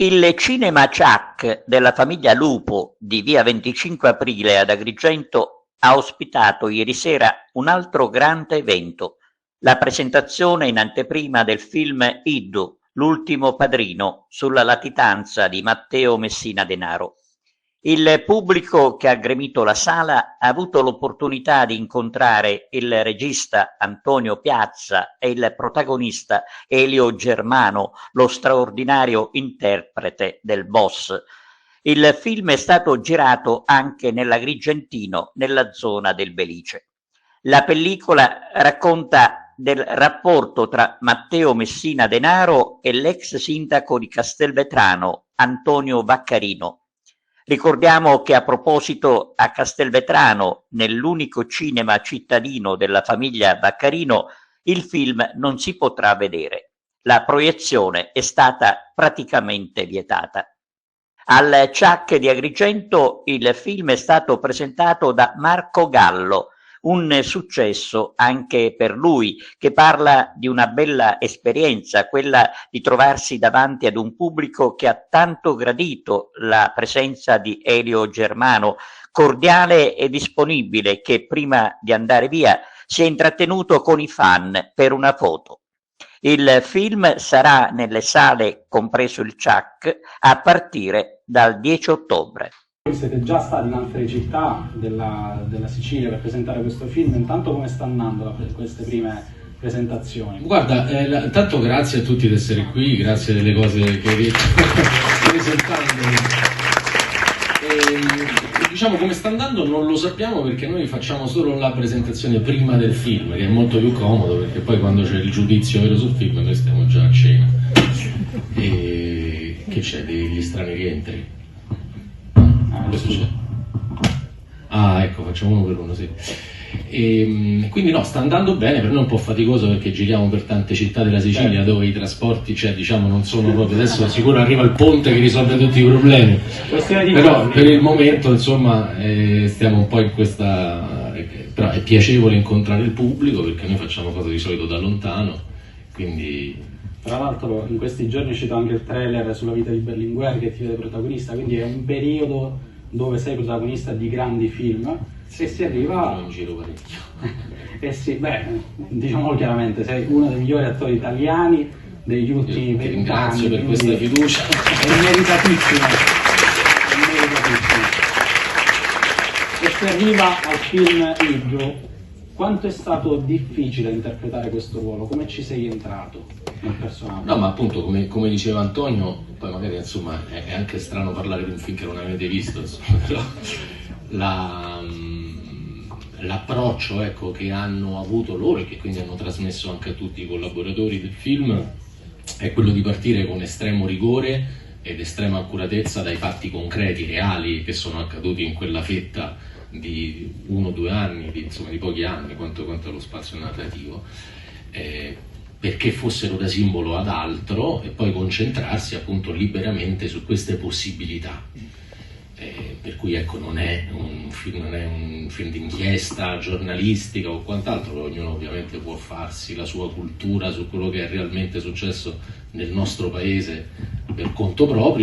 Il Cinema Ciak della famiglia Lupo di via 25 Aprile ad Agrigento ha ospitato ieri sera un altro grande evento, la presentazione in anteprima del film Iddu, l'ultimo padrino, sulla latitanza di Matteo Messina Denaro. Il pubblico che ha gremito la sala ha avuto l'opportunità di incontrare il regista Antonio Piazza e il protagonista Elio Germano, lo straordinario interprete del boss. Il film è stato girato anche nell'Agrigentino, nella zona del Belice. La pellicola racconta del rapporto tra Matteo Messina Denaro e l'ex sindaco di Castelvetrano, Antonio Vaccarino. Ricordiamo che a proposito a Castelvetrano, nell'unico cinema cittadino della famiglia Vaccarino, il film non si potrà vedere. La proiezione è stata praticamente vietata. Al Ciak di Agrigento il film è stato presentato da Marco Gallo, un successo anche per lui, che parla di una bella esperienza, quella di trovarsi davanti ad un pubblico che ha tanto gradito la presenza di Elio Germano, cordiale e disponibile, che prima di andare via si è intrattenuto con i fan per una foto. Il film sarà nelle sale, compreso il Ciak, a partire dal 10 ottobre. Voi siete già stati in altre città della Sicilia per presentare questo film, intanto come sta andando queste prime presentazioni? Guarda, intanto grazie a tutti di essere qui, grazie delle cose che hai detto presentando. Diciamo come sta andando non lo sappiamo perché noi facciamo solo la presentazione prima del film, che è molto più comodo perché poi quando c'è il giudizio vero sul film noi stiamo già a cena. E che c'è, degli strani rientri? Questo c'è. Ah, ecco, facciamo uno per uno, sì. E quindi no, sta andando bene, per noi è un po' faticoso perché giriamo per tante città della Sicilia dove i trasporti, cioè diciamo, non sono proprio, adesso sicuro arriva il ponte che risolve tutti i problemi, però per il momento insomma stiamo un po' in questa, però è piacevole incontrare il pubblico perché noi facciamo cose di solito da lontano, quindi... Tra l'altro in questi giorni è uscito anche il trailer sulla vita di Berlinguer che ti vede protagonista, quindi è un periodo dove sei protagonista di grandi film e si arriva... in giro parecchio. Eh sì, beh, diciamolo chiaramente, sei uno dei migliori attori italiani degli ultimi 20 anni. Ringrazio per questa fiducia. È meritatissimo, è meritatissimo. E si arriva al film Iddu, quanto è stato difficile interpretare questo ruolo? Come ci sei entrato nel personaggio? No, ma appunto, come diceva Antonio, poi magari insomma è anche strano parlare di un film che non avete visto, insomma, però l'approccio ecco, che hanno avuto loro e che quindi hanno trasmesso anche a tutti i collaboratori del film è quello di partire con estremo rigore ed estrema accuratezza dai fatti concreti, reali, che sono accaduti in quella fetta di 1 o 2 anni, insomma di pochi anni, quanto è lo spazio narrativo, perché fossero da simbolo ad altro e poi concentrarsi appunto liberamente su queste possibilità. Per cui ecco, non è un film d'inchiesta giornalistica o quant'altro, ognuno ovviamente può farsi la sua cultura su quello che è realmente successo nel nostro paese per conto proprio.